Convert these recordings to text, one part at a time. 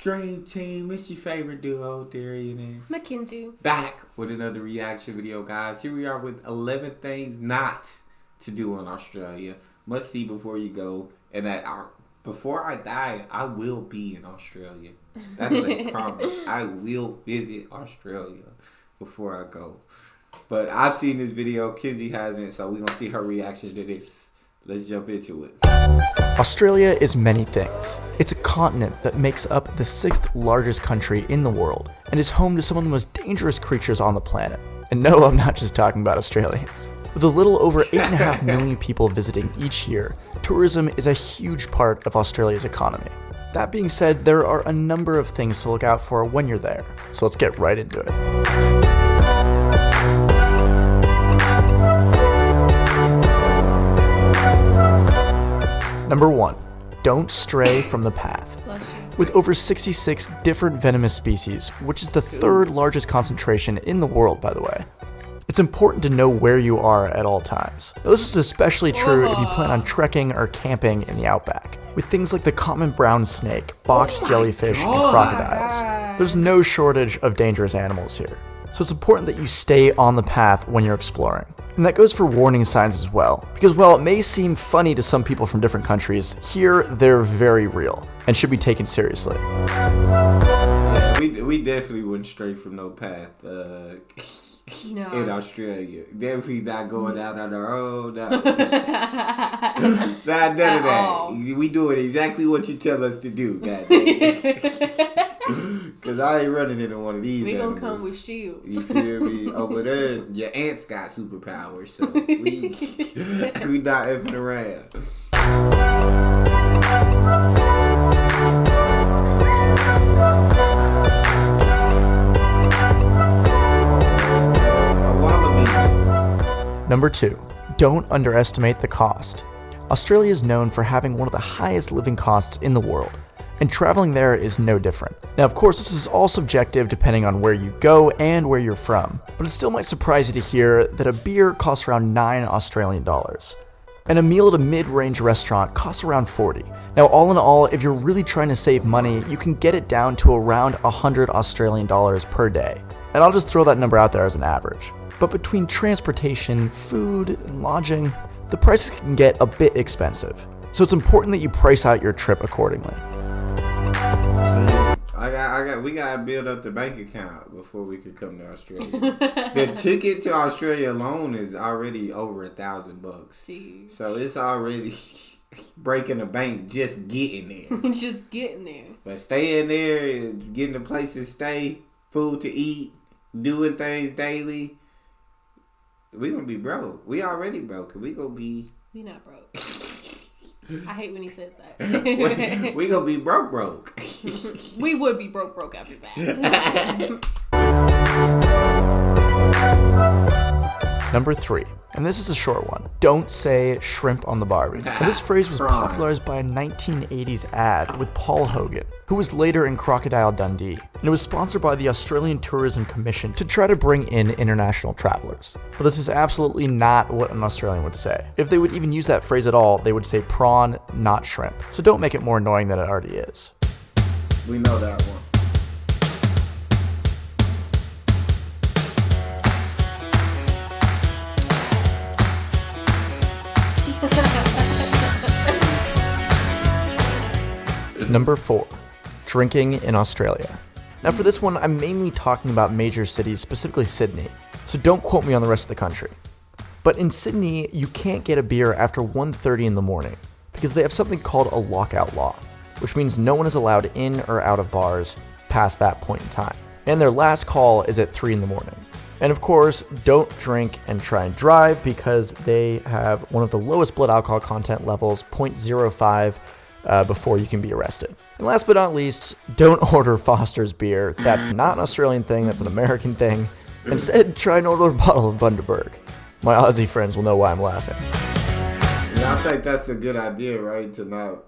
Dream Team, it's your favorite duo, Darian and Mackenzie. Back with another reaction video, guys. Here we are with 11 things not to do in Australia. Must see before you go. And before I die, I will be in Australia. That is a promise. I will visit Australia before I go. But I've seen this video. Kenzie hasn't, so we're going to see her reaction to this. Let's jump into it. Australia is many things. It's a continent that makes up the 6th largest country in the world and is home to some of the most dangerous creatures on the planet. And no, I'm not just talking about Australians. With a little over 8.5 million people visiting each year, tourism is a huge part of Australia's economy. That being said, there are a number of things to look out for when you're there. So let's get right into it. Number 1. Don't stray from the path. With over 66 different venomous species, which is the 3rd largest concentration in the world, by the way, it's important to know where you are at all times. Now, this is especially true if you plan on trekking or camping in the outback. With things like the common brown snake, box jellyfish, and crocodiles, there's no shortage of dangerous animals here. So it's important that you stay on the path when you're exploring. And that goes for warning signs as well, because while it may seem funny to some people from different countries, here they're very real and should be taken seriously. Yeah, we definitely went straight from no path in Australia. Definitely not going out on our own. Not none of that. We doing exactly what you tell us to do, goddamn. Cause I ain't running into one of these. We animals. gonna come with shields. You feel me? Over there, your ants got superpowers, so we not effing around. Number 2. Don't underestimate the cost. Australia is known for having one of the highest living costs in the world, and traveling there is no different. Now, of course, this is all subjective depending on where you go and where you're from, but it still might surprise you to hear that a beer costs around $9 Australian, and a meal at a mid-range restaurant costs around 40. Now, all in all, if you're really trying to save money, you can get it down to around 100 Australian dollars per day. And I'll just throw that number out there as an average. But between transportation, food, and lodging, the prices can get a bit expensive. So it's important that you price out your trip accordingly. We gotta build up the bank account before we could come to Australia. The ticket to Australia alone is already over $1,000. So it's already breaking the bank just getting there. Just getting there. But staying there, getting a place to stay, food to eat, doing things daily. We gonna be broke. We already broke. We not broke. I hate when he says that. we gonna be broke. We would be broke after that. Number 3, and this is a short one. Don't say shrimp on the Barbie. Now, this phrase was popularized by a 1980s ad with Paul Hogan, who was later in Crocodile Dundee, and it was sponsored by the Australian Tourism Commission to try to bring in international travelers. But this is absolutely not what an Australian would say. If they would even use that phrase at all, they would say prawn, not shrimp. So don't make it more annoying than it already is. We know that one. Number 4. Drinking in Australia. Now for this one, I'm mainly talking about major cities, specifically Sydney, so don't quote me on the rest of the country. But in Sydney, you can't get a beer after 1:30 in the morning because they have something called a lockout law, which means no one is allowed in or out of bars past that point in time. And their last call is at 3 in the morning. And of course, don't drink and try and drive because they have one of the lowest blood alcohol content levels, 0.05, before you can be arrested. And last but not least, don't order Foster's beer. That's not an Australian thing, that's an American thing. Instead, try and order a bottle of Bundaberg. My Aussie friends will know why I'm laughing. Yeah, I think that's a good idea, right? To not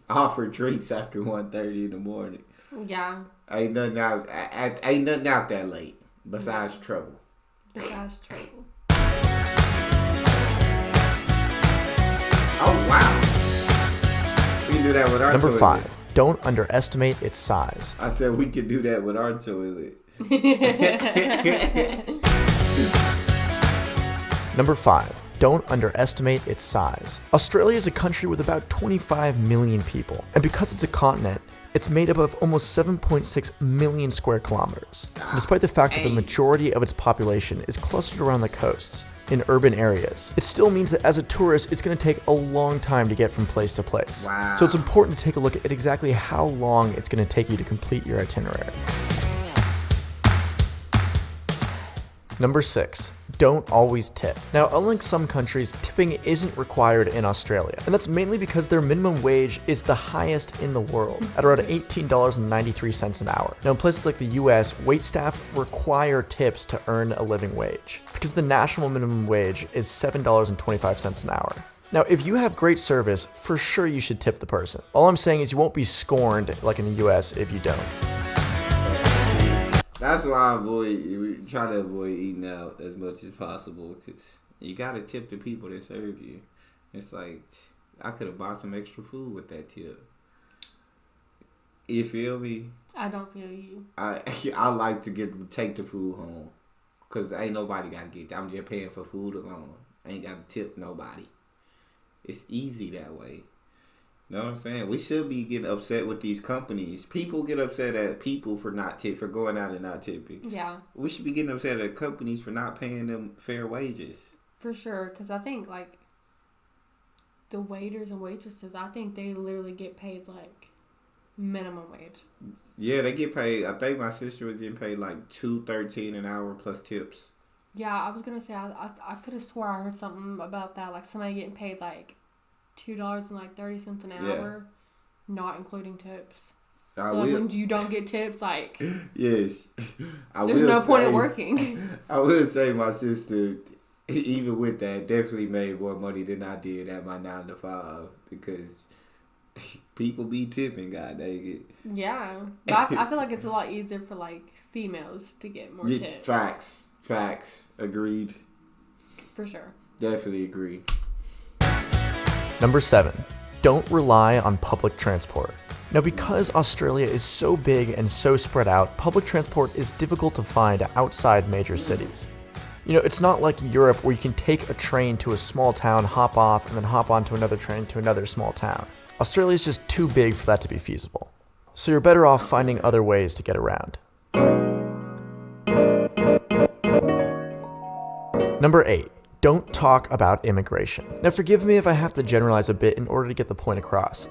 offer drinks after 1:30 in the morning. Yeah. Ain't nothing out that late. Besides trouble. Oh, wow. We can do that with our Number 5. don't underestimate its size. I said we could do that with our toilet. Number 5. Don't underestimate its size. Australia is a country with about 25 million people, and because it's a continent, it's made up of almost 7.6 million square kilometers. And despite the fact that the majority of its population is clustered around the coasts, in urban areas, it still means that as a tourist, it's going to take a long time to get from place to place. Wow. So it's important to take a look at exactly how long it's going to take you to complete your itinerary. Number 6. Don't always tip. Now, unlike some countries, tipping isn't required in Australia, and that's mainly because their minimum wage is the highest in the world, at around $18.93 an hour. Now, in places like the US, waitstaff require tips to earn a living wage, because the national minimum wage is $7.25 an hour. Now, if you have great service, for sure you should tip the person. All I'm saying is you won't be scorned like in the US if you don't. That's why we try to avoid eating out as much as possible, because you gotta tip the people that serve you. It's like, I could have bought some extra food with that tip. You feel me? I don't feel you. I like to take the food home, because ain't nobody got to get. I'm just paying for food alone. I ain't got to tip nobody. It's easy that way. You know what I'm saying? We should be getting upset with these companies. People get upset at people for going out and not tipping. Yeah. We should be getting upset at companies for not paying them fair wages. For sure, because I think, like, the waiters and waitresses, I think they literally get paid, like, minimum wage. Yeah, they get paid. I think my sister was getting paid, like, $2.13 an hour plus tips. Yeah, I was going to say, I could have swore I heard something about that, like, somebody getting paid, like, $2.30 an hour, not including tips. So like when you don't get tips, like, yes, there's no point in working. I will say my sister, even with that, definitely made more money than I did at my 9 to 5, because people be tipping, god dang it. Yeah, but I feel like it's a lot easier for, like, females to get more tips. Facts, agreed. For sure. Definitely agree. Number 7. Don't rely on public transport. Now, because Australia is so big and so spread out, public transport is difficult to find outside major cities. You know, it's not like Europe where you can take a train to a small town, hop off, and then hop onto another train to another small town. Australia is just too big for that to be feasible. So you're better off finding other ways to get around. Number 8. Don't talk about immigration. Now, forgive me if I have to generalize a bit in order to get the point across,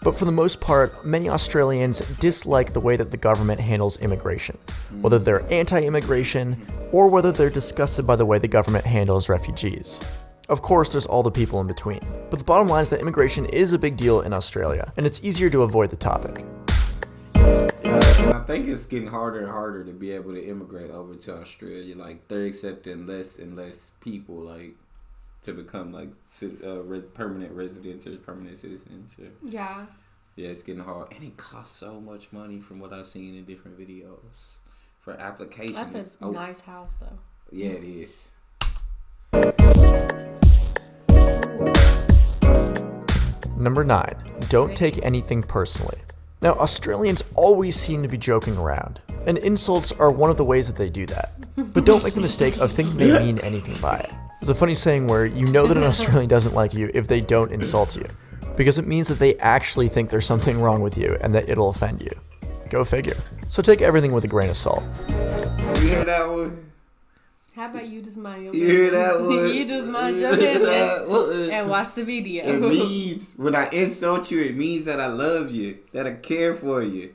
but for the most part, many Australians dislike the way that the government handles immigration, whether they're anti-immigration or whether they're disgusted by the way the government handles refugees. Of course, there's all the people in between, but the bottom line is that immigration is a big deal in Australia, and it's easier to avoid the topic. I think it's getting harder and harder to be able to immigrate over to Australia. Like, they're accepting less and less people, like, to become, like, permanent residents or permanent citizens. Yeah. Yeah, it's getting hard. And it costs so much money from what I've seen in different videos for applications. That's a nice house, though. Yeah, it is. Number 9. Don't take anything personally. Now, Australians always seem to be joking around, and insults are one of the ways that they do that. But don't make the mistake of thinking they mean anything by it. There's a funny saying where you know that an Australian doesn't like you if they don't insult you, because it means that they actually think there's something wrong with you and that it'll offend you. Go figure. So take everything with a grain of salt. You hear that one? How about you just mind your business? You hear that one? You just mind your business and watch the video. It means, when I insult you, it means that I love you, that I care for you.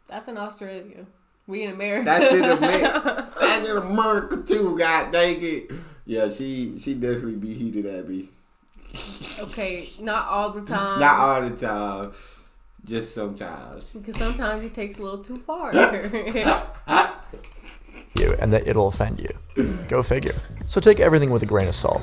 That's in Australia. We in America. That's in America. That's in America too, god dang it. Yeah, she definitely be heated at me. Okay, not all the time. Not all the time. Just sometimes. Because sometimes it takes a little too far. You and that it'll offend you. Go figure. So take everything with a grain of salt.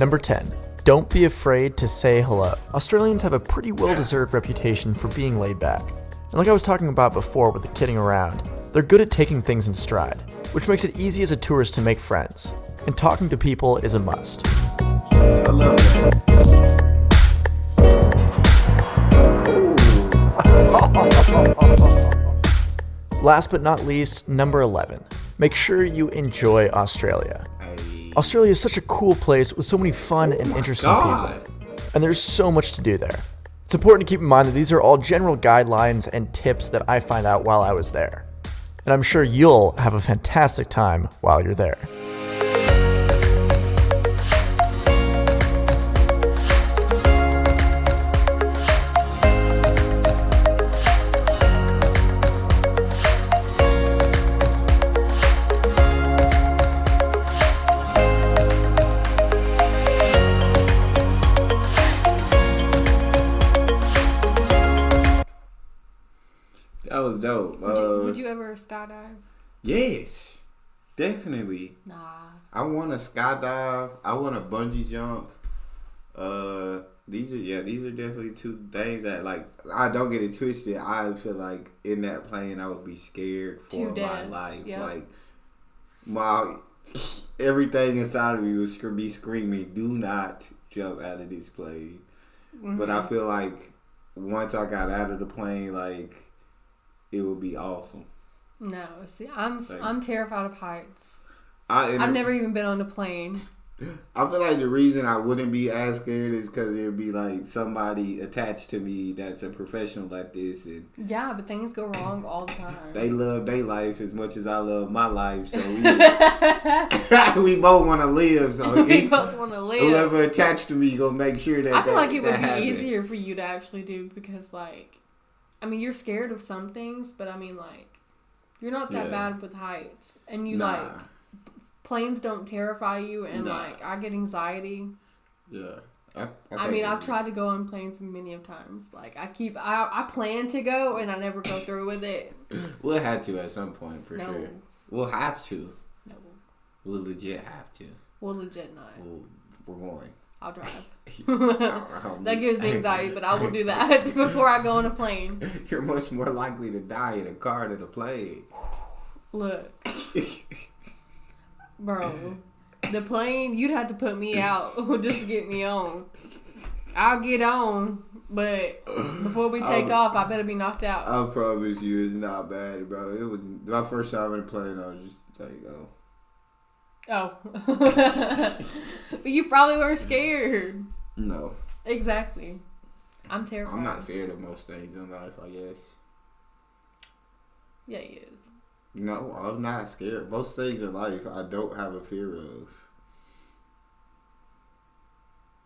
Number 10. Don't be afraid to say hello. Australians have a pretty well-deserved reputation for being laid back. And like I was talking about before with the kidding around, they're good at taking things in stride. which makes it easy as a tourist to make friends. And talking to people is a must. I love that. Last but not least, number 11. Make sure you enjoy Australia. Hey. Australia is such a cool place with so many fun and interesting God. people. And there's so much to do there. It's important to keep in mind that these are all general guidelines and tips that I find out while I was there. And I'm sure you'll have a fantastic time while you're there. That was dope. Would you ever skydive? Yes, definitely. Nah. I want to skydive. I want to bungee jump. These are definitely two things that, like, I don't get it twisted. I feel like in that plane I would be scared for my life. Yep. Like, everything inside of me would be screaming, "Do not jump out of this plane." Mm-hmm. But I feel like once I got out of the plane, like, it would be awesome. No, see, I'm terrified of heights. I've never even been on a plane. I feel like the reason I wouldn't be as scared is because there'd be like somebody attached to me that's a professional at this, and yeah, but things go wrong all the time. They love their life as much as I love my life, so we both want to live. So we both want to live. Whoever attached to me gonna make sure that I feel like it would be happen. easier for you to actually do, because, like, I mean, you're scared of some things, but I mean, like, you're not that bad with heights, and you like. Planes don't terrify you, and like, I get anxiety. Yeah. I mean, I've tried to go on planes many of times. Like, I plan to go, and I never go through with it. We'll have to at some point, for sure. We'll have to. No. We'll legit have to. We'll legit not. We're going. I'll drive. That gives me anxiety, but I will do that before I go on a plane. You're much more likely to die in a car than a plane. Look. Bro, the plane, you'd have to put me out just to get me on. I'll get on, but before we take off, I better be knocked out. I promise you, it's not bad, bro. It was my first time in a plane. I was just like, But you probably weren't scared. No. Exactly. I'm terrified. I'm not scared of most things in life, I guess. Yeah, he is. No, I'm not scared. Most things in life I don't have a fear of.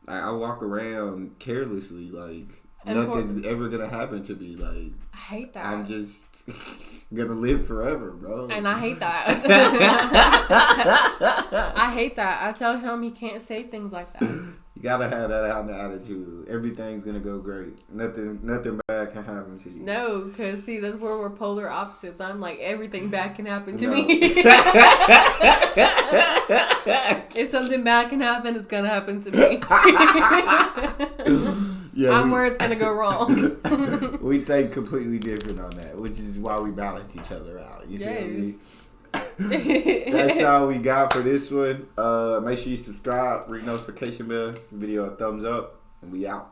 Like, I walk around carelessly, like, nothing's ever gonna happen to me. Like, I hate that. I'm just gonna live forever, bro. And I hate that. I hate that. I tell him he can't say things like that. You gotta have that out of the attitude. Everything's gonna go great. Nothing bad can happen to you. No, because see, that's where we're polar opposites. I'm like, everything bad can happen to me. If something bad can happen, it's gonna happen to me. I'm where it's gonna go wrong. We think completely different on that, which is why we balance each other out. You feel me? That's all we got for this one. Make sure you subscribe, ring notification bell, video a thumbs up, and we out.